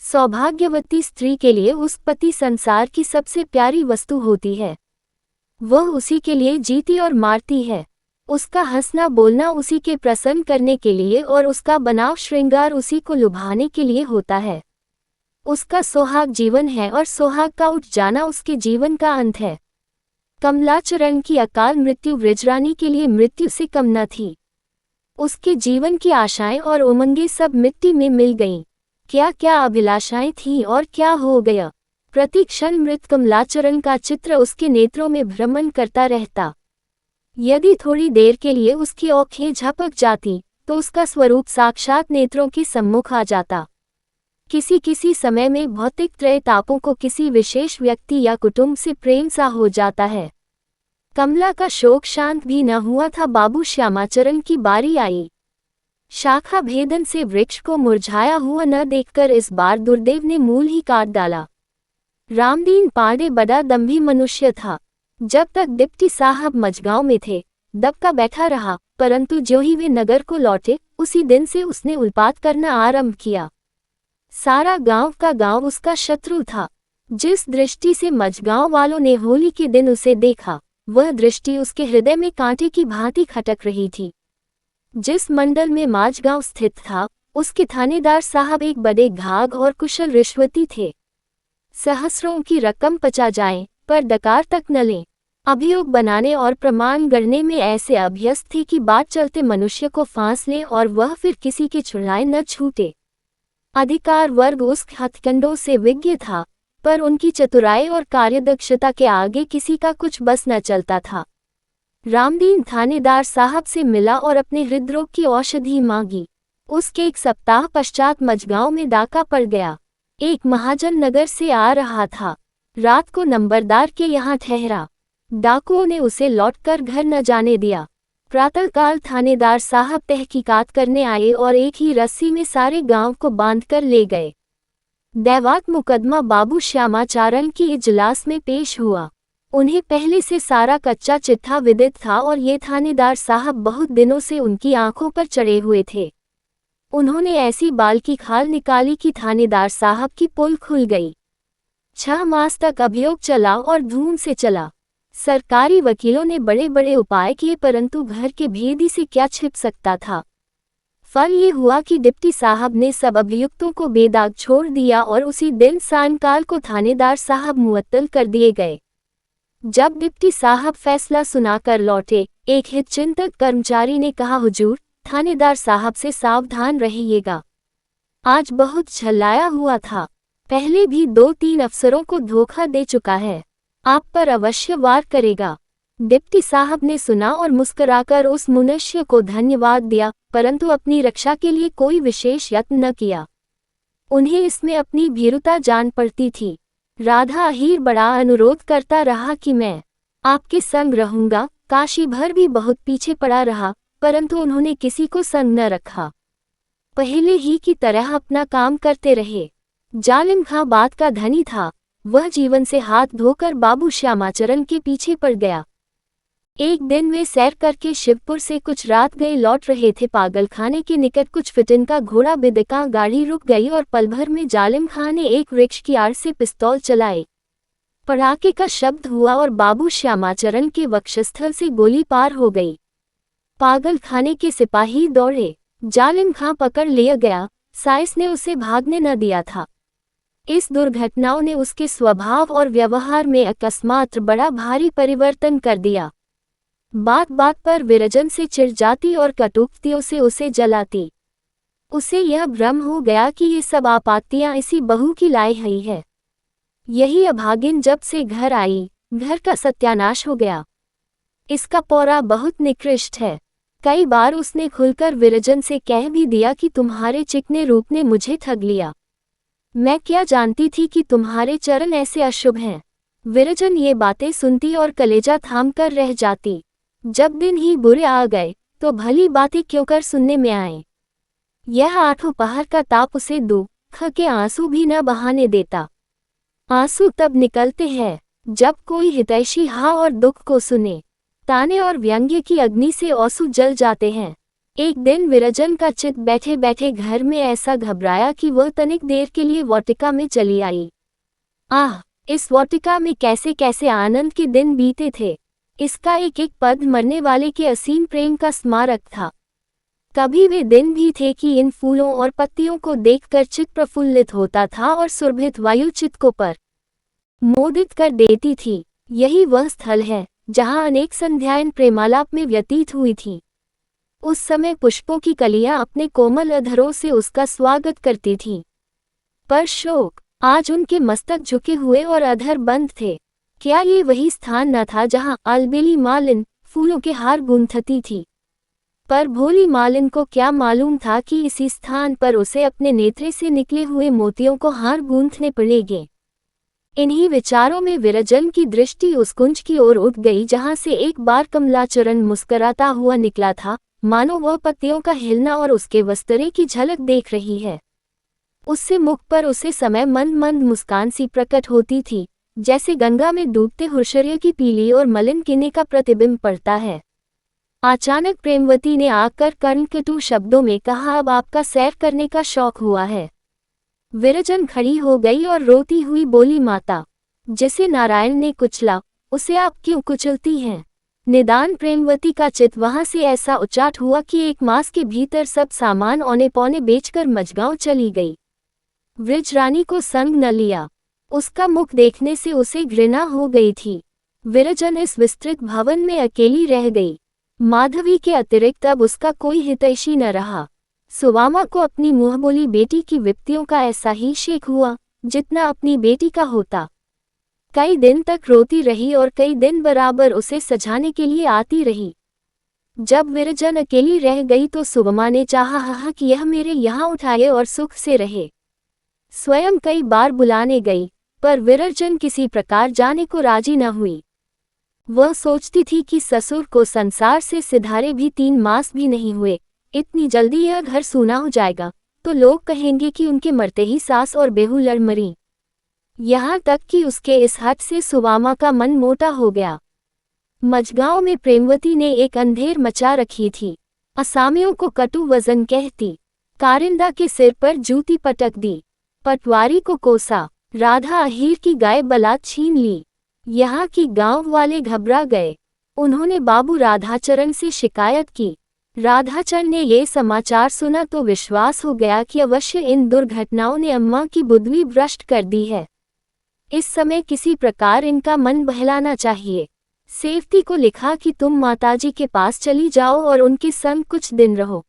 सौभाग्यवती स्त्री के लिए उस पति संसार की सबसे प्यारी वस्तु होती है। वह उसी के लिए जीती और मारती है। उसका हंसना बोलना उसी के प्रसन्न करने के लिए और उसका बनाव श्रृंगार उसी को लुभाने के लिए होता है। उसका सोहाग जीवन है और सोहाग का उठ जाना उसके जीवन का अंत है। कमलाचरण की अकाल मृत्यु वृजरानी के लिए मृत्यु से कम न थी। उसके जीवन की आशाएं और उमंगें सब मिट्टी में मिल गईं। क्या क्या अभिलाषाएं थीं और क्या हो गया। प्रति क्षण मृत कमलाचरण का चित्र उसके नेत्रों में भ्रमण करता रहता। यदि थोड़ी देर के लिए उसकी आँखें झपक जाती तो उसका स्वरूप साक्षात नेत्रों के सम्मुख आ जाता। किसी किसी समय में भौतिक त्रय तापों को किसी विशेष व्यक्ति या कुटुंब से प्रेम सा हो जाता है। कमला का शोक शांत भी न हुआ था। बाबू श्यामाचरण की बारी आई। शाखा भेदन से वृक्ष को मुरझाया हुआ न देखकर इस बार दुर्देव ने मूल ही काट डाला। रामदीन पांडे बड़ा दंभी मनुष्य था। जब तक डिप्टी साहब मझगांव में थे दबका बैठा रहा, परंतु ज्यों ही वे नगर को लौटे उसी दिन से उसने उत्पात करना आरंभ किया। सारा गांव का गांव उसका शत्रु था। जिस दृष्टि से मझगांव वालों ने होली के दिन उसे देखा, वह दृष्टि उसके हृदय में कांटे की भांति खटक रही थी। जिस मंडल में माझगांव स्थित था, उसके थानेदार साहब एक बड़े घाघ और कुशल रिश्वती थे। सहस्रों की रकम पचा जाए पर डकार तक न लें। अभियोग बनाने और प्रमाण गढ़ने में ऐसे अभ्यस्त थे कि बात चलते मनुष्य को फांस ले और वह फिर किसी के छुड़ाए न छूटे। अधिकार वर्ग उस हथकंडों से विज्ञ था, पर उनकी चतुराई और कार्यदक्षता के आगे किसी का कुछ बस न चलता था। रामदीन थानेदार साहब से मिला और अपने हृदरोग की औषधि मांगी। उसके एक सप्ताह पश्चात मझगांव में डाका पड़ गया। एक महाजन नगर से आ रहा था। रात को नंबरदार के यहाँ ठहरा। डाकुओं ने उसे लौटकर घर न जाने दिया। प्रातःकाल थानेदार साहब तहकीकात करने आए और एक ही रस्सी में सारे गांव को बांधकर ले गए। दैवात मुकदमा बाबू श्यामाचरण की इजलास में पेश हुआ। उन्हें पहले से सारा कच्चा चिट्ठा विदित था और ये थानेदार साहब बहुत दिनों से उनकी आंखों पर चढ़े हुए थे। उन्होंने ऐसी बाल की खाल निकाली कि थानेदार साहब की पोल खुल गई। 6 मास तक अभियोग चला और धूम से चला। सरकारी वकीलों ने बड़े बड़े उपाय किए, परंतु घर के भेदी से क्या छिप सकता था। फल ये हुआ कि डिप्टी साहब ने सब अभियुक्तों को बेदाग छोड़ दिया और उसी दिन सायंकाल को थानेदार साहब मुअत्तल कर दिए गए। जब डिप्टी साहब फैसला सुनाकर लौटे, एक हितचिंतक कर्मचारी ने कहा, हुजूर, थानेदार साहब से सावधान रहिएगा। आज बहुत झल्लाया हुआ था। पहले भी 2-3 अफसरों को धोखा दे चुका है। आप पर अवश्य वार करेगा। डिप्टी साहब ने सुना और मुस्कुराकर उस मनुष्य को धन्यवाद दिया, परंतु अपनी रक्षा के लिए कोई विशेष यत्न न किया। उन्हें इसमें अपनी भीरुता जान पड़ती थी। राधा अहीर बड़ा अनुरोध करता रहा कि मैं आपके संग रहूंगा। काशी भर भी बहुत पीछे पड़ा रहा, परंतु उन्होंने किसी को संग न रखा। पहले ही की तरह अपना काम करते रहे। जालिम खां बात का धनी था। वह जीवन से हाथ धोकर बाबू श्यामाचरण के पीछे पड़ गया। एक दिन वे सैर करके शिवपुर से कुछ रात गए लौट रहे थे। पागलखाने के निकट कुछ फिटिन का घोड़ा बिदका, गाड़ी रुक गई और पल भर में जालिम खां ने एक वृक्ष की आड़ से पिस्तौल चलाए। पड़ाके का शब्द हुआ और बाबू श्यामाचरण के वक्षस्थल से गोली पार हो गई। पागलखाने के सिपाही दौड़े। जालिम खां पकड़ लिया गया। साइस ने उसे भागने न दिया था। इस दुर्घटनाओं ने उसके स्वभाव और व्यवहार में अकस्मात बड़ा भारी परिवर्तन कर दिया। बात बात पर विरजन से चिढ़ जाती और कटुक्तियों से उसे जलाती। उसे यह भ्रम हो गया कि ये सब आपत्तियां इसी बहू की लाई हुई है। यही अभागिन जब से घर आई, घर का सत्यानाश हो गया। इसका पौरा बहुत निकृष्ट है। कई बार उसने खुलकर विरजन से कह भी दिया कि तुम्हारे चिकने रूप ने मुझे ठग लिया। मैं क्या जानती थी कि तुम्हारे चरण ऐसे अशुभ हैं। विरजन ये बातें सुनती और कलेजा थाम कर रह जाती। जब दिन ही बुरे आ गए तो भली बातें क्यों कर सुनने में आए। यह आठों पहर का ताप उसे दुख के आंसू भी न बहाने देता। आंसू तब निकलते हैं जब कोई हितैषी हा और दुख को सुने। ताने और व्यंग्य की अग्नि से आंसू जल जाते हैं। एक दिन विरजन का चित्त बैठे बैठे घर में ऐसा घबराया कि वह तनिक देर के लिए वाटिका में चली आई। आह, इस वाटिका में कैसे कैसे आनंद के दिन बीते थे। इसका एक एक पद मरने वाले के असीम प्रेम का स्मारक था। कभी वे दिन भी थे कि इन फूलों और पत्तियों को देखकर चित्त प्रफुल्लित होता था और सुरभित वायु चित्त को पर मोदित कर देती थी। यही वह स्थल है जहाँ अनेक संध्याएं प्रेमालाप में व्यतीत हुई थीं। उस समय पुष्पों की कलियां अपने कोमल अधरों से उसका स्वागत करती थीं। पर शोक, आज उनके मस्तक झुके हुए और अधर बंद थे। क्या ये वही स्थान न था जहां अलबेली मालिन फूलों के हार गूंथती थी? पर भोली मालिन को क्या मालूम था कि इसी स्थान पर उसे अपने नेत्रे से निकले हुए मोतियों को हार गूंथने पड़ेंगे। इन्हीं विचारों में विरजन की दृष्टि उस कुंज की ओर उठ गई जहां से एक बार कमलाचरण मुस्कराता हुआ निकला था, मानो वह पत्तियों का हिलना और उसके वस्त्रे की झलक देख रही है। उससे मुख पर उसे समय मंद मंद मुस्कान सी प्रकट होती थी, जैसे गंगा में डूबते हुर्षर्य की पीली और मलिन किने का प्रतिबिंब पड़ता है। अचानक प्रेमवती ने आकर कर्णकटु शब्दों में कहा, अब आपका सैर करने का शौक हुआ है। विरजन खड़ी हो गई और रोती हुई बोली, माता, जिसे नारायण ने कुचला उसे आप क्यों कुचलती हैं? निदान प्रेमवती का चित्त वहां से ऐसा उचाट हुआ कि 1 मास के भीतर सब सामान औने पौने बेचकर मझगांव चली गई। व्रजरानी को संग न लिया। उसका मुख देखने से उसे घृणा हो गई थी। विरजन इस विस्तृत भवन में अकेली रह गई। माधवी के अतिरिक्त अब उसका कोई हितैषी न रहा। सुवामा को अपनी मुंहबोली बेटी की विपत्तियों का ऐसा ही शेख हुआ जितना अपनी बेटी का होता। कई दिन तक रोती रही और कई दिन बराबर उसे सजाने के लिए आती रही। जब विरजन अकेली रह गई तो सुवमा ने चाहा कि यह मेरे यहाँ उठाए और सुख से रहे। स्वयं कई बार बुलाने गई, पर विरजन किसी प्रकार जाने को राजी न हुई। वह सोचती थी कि ससुर को संसार से सिधारे भी 3 मास भी नहीं हुए, इतनी जल्दी यह घर सूना हो जाएगा तो लोग कहेंगे कि उनके मरते ही सास और बेहू लड़ मरी। यहाँ तक कि उसके इस हट से सुवामा का मन मोटा हो गया। मझगांव में प्रेमवती ने एक अंधेर मचा रखी थी। असामियों को कटु वजन कहती, कारिंदा के सिर पर जूती पटक दी, पटवारी को कोसा, राधा अहीर की गाय बलात् छीन ली। यहाँ की गांव वाले घबरा गए। उन्होंने बाबू राधाचरण से शिकायत की। राधाचरण ने ये समाचार सुना तो विश्वास हो गया कि अवश्य इन दुर्घटनाओं ने अम्मा की बुद्धि भ्रष्ट कर दी है। इस समय किसी प्रकार इनका मन बहलाना चाहिए। सेवती को लिखा कि तुम माताजी के पास चली जाओ और उनके संग कुछ दिन रहो।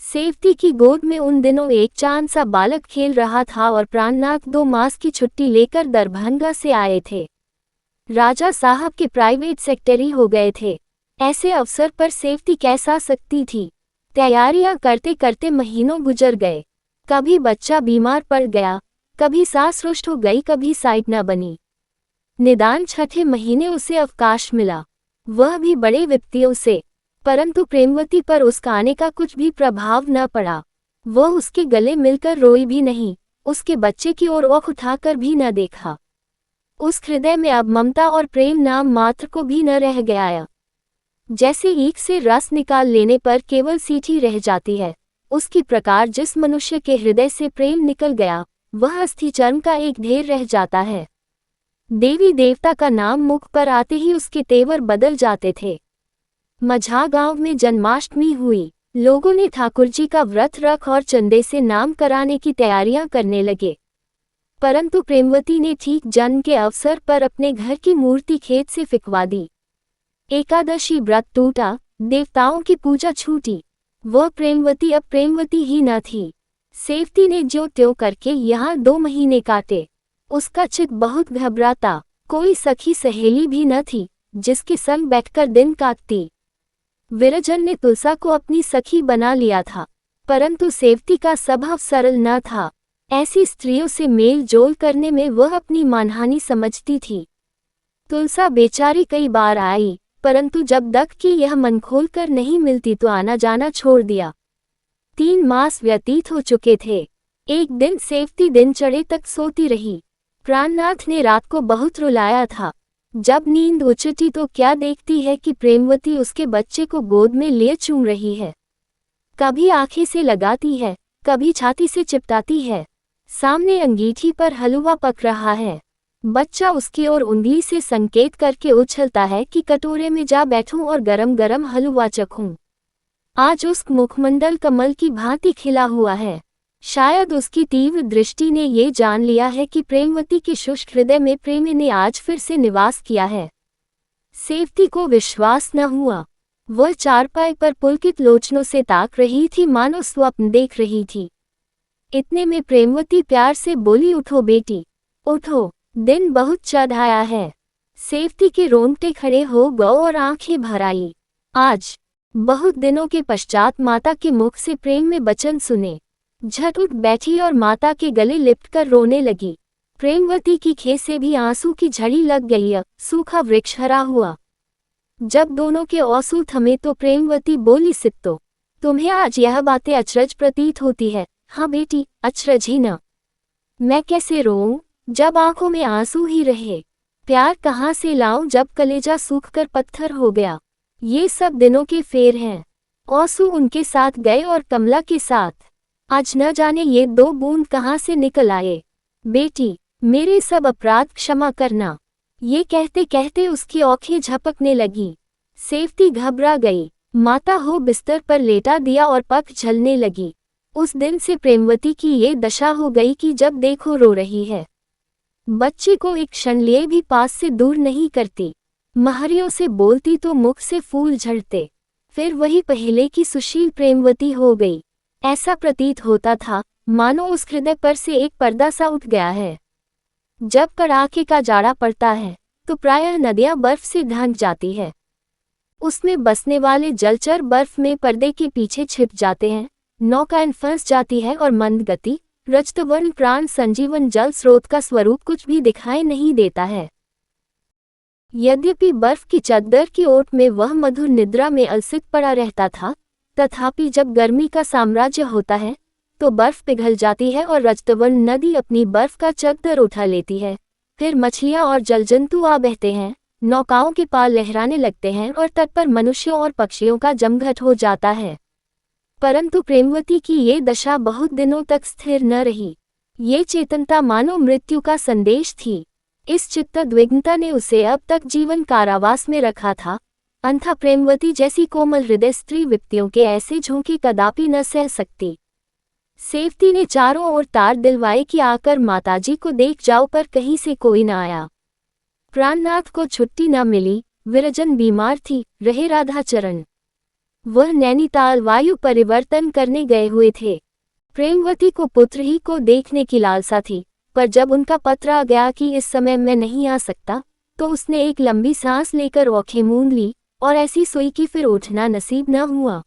सेवती की गोद में उन दिनों एक चांद सा बालक खेल रहा था और प्राणनाथ 2 मास की छुट्टी लेकर दरभंगा से आए थे। राजा साहब के प्राइवेट सेक्रेटरी हो गए थे। ऐसे अवसर पर सेवती कैसा सकती थी। तैयारियां करते करते महीनों गुजर गए। कभी बच्चा बीमार पड़ गया, कभी सास रुष्ट हो गई, कभी साइट न बनी। निदान 6ठे महीने उसे अवकाश मिला, वह भी बड़े विपत्तियों से। परंतु प्रेमवती पर उसका आने का कुछ भी प्रभाव न पड़ा। वह उसके गले मिलकर रोई भी नहीं, उसके बच्चे की ओर आँख उठाकर भी न देखा। उस हृदय में अब ममता और प्रेम नाम मात्र को भी न रह गया। जैसे ईख से रस निकाल लेने पर केवल सीठी रह जाती है, उसकी प्रकार जिस मनुष्य के हृदय से प्रेम निकल गया वह अस्थि चर्म का एक ढेर रह जाता है। देवी देवता का नाम मुख पर आते ही उसके तेवर बदल जाते थे। मझा गांव में जन्माष्टमी हुई। लोगों ने ठाकुर जी का व्रत रख और चंदे से नाम कराने की तैयारियां करने लगे। परंतु प्रेमवती ने ठीक जन्म के अवसर पर अपने घर की मूर्ति खेत से फिकवा दी। एकादशी व्रत टूटा, देवताओं की पूजा छूटी। वह प्रेमवती अब प्रेमवती ही न थी। सेवती ने ज्यों त्यों करके यहाँ 2 महीने काटे। उसका चित्त बहुत घबराता। कोई सखी सहेली भी न थी जिसके संग बैठकर दिन काटती। विरजन ने तुलसा को अपनी सखी बना लिया था, परंतु सेवती का स्वभाव सरल न था। ऐसी स्त्रियों से मेल जोल करने में वह अपनी मानहानि समझती थी। तुलसा बेचारी कई बार आई, परंतु जब तक कि यह मन खोल कर नहीं मिलती तो आना जाना छोड़ दिया। 3 मास व्यतीत हो चुके थे। एक दिन सेवती दिन चढ़े तक सोती रही। प्राणनाथ ने रात को बहुत रुलाया था। जब नींद उचटी तो क्या देखती है कि प्रेमवती उसके बच्चे को गोद में लिए चूम रही है। कभी आंखें से लगाती है, कभी छाती से चिपटाती है। सामने अंगीठी पर हलवा पक रहा है। बच्चा उसकी ओर उंगली से संकेत करके उछलता है कि कटोरे में जा बैठूं और गरम गरम हलवा चखूं। आज उसका मुखमंडल कमल की भांति खिला हुआ है। शायद उसकी तीव्र दृष्टि ने ये जान लिया है कि प्रेमवती के शुष्क हृदय में प्रेमी ने आज फिर से निवास किया है। सेवती को विश्वास न हुआ। वह चारपाई पर पुलकित लोचनों से ताक रही थी, मानो स्वप्न देख रही थी। इतने में प्रेमवती प्यार से बोली, उठो बेटी, उठो, दिन बहुत चढ़ आया है। सेवती के रोंगटे खड़े हो गए और आंखें भर आई। आज बहुत दिनों के पश्चात माता के मुख से प्रेम में वचन सुने। झट उठ बैठी और माता के गले लिपटकर रोने लगी। प्रेमवती की खेत से भी आंसू की झड़ी लग गई। सूखा वृक्ष हरा हुआ। जब दोनों के आंसू थमे तो प्रेमवती बोली, सित्तो, तुम्हें आज यह बातें अचरज प्रतीत होती है। हाँ बेटी, अचरज ही न। मैं कैसे रोऊं जब आंखों में आंसू ही रहे। प्यार कहाँ से लाऊं जब कलेजा सूखकर पत्थर हो गया। ये सब दिनों के फेर हैं। आंसू उनके साथ गए और कमला के साथ। आज न जाने ये दो बूंद कहाँ से निकल आए। बेटी, मेरे सब अपराध क्षमा करना। ये कहते कहते उसकी आंखें झपकने लगी। सेवती घबरा गई। माता हो बिस्तर पर लेटा दिया और पग झलने लगी। उस दिन से प्रेमवती की ये दशा हो गई कि जब देखो रो रही है। बच्चे को एक क्षण लिए भी पास से दूर नहीं करती। महरियों से बोलती तो मुख से फूल झड़ते। फिर वही पहले की सुशील प्रेमवती हो गई। ऐसा प्रतीत होता था मानो उस हृदय पर से एक पर्दा सा उठ गया है। जब कड़ाके का जाड़ा पड़ता है तो प्रायः नदियां बर्फ से ढंक जाती है। उसमें बसने वाले जलचर बर्फ में पर्दे के पीछे छिप जाते हैं। नौकाएं फंस जाती है और मंद गति रजतवर्ण प्राण संजीवन जल स्रोत का स्वरूप कुछ भी दिखाई नहीं देता है। यद्यपि बर्फ की चद्दर की ओट में वह मधुर निद्रा में अलसित पड़ा रहता था, तथापि जब गर्मी का साम्राज्य होता है तो बर्फ पिघल जाती है और रजतवर्ण नदी अपनी बर्फ का चद्दर उठा लेती है। फिर मछलियां और जलजंतु आ बहते हैं, नौकाओं के पाल लहराने लगते हैं और तट पर मनुष्यों और पक्षियों का जमघट हो जाता है। परंतु प्रेमवती की ये दशा बहुत दिनों तक स्थिर न रही। ये चेतनता मानो मृत्यु का संदेश थी। इस चित्तद्विग्नता ने उसे अब तक जीवन कारावास में रखा था। अंथा प्रेमवती जैसी कोमल हृदय स्त्री विपत्तियों के ऐसे झोंके कदापि न सह सकती। सेवती ने चारों ओर तार दिलवाए कि आकर माताजी को देख जाओ, पर कहीं से कोई न आया। प्राणनाथ को छुट्टी न मिली। विरजन बीमार थी, रहे राधाचरण। वह नैनीताल वायु परिवर्तन करने गए हुए थे। प्रेमवती को पुत्र ही को देखने की लालसा थी, पर जब उनका पत्र आ गया कि इस समय मैं नहीं आ सकता, तो उसने एक लंबी सांस लेकर आंखें मूंद ली और ऐसी सोई कि फिर उठना नसीब न हुआ।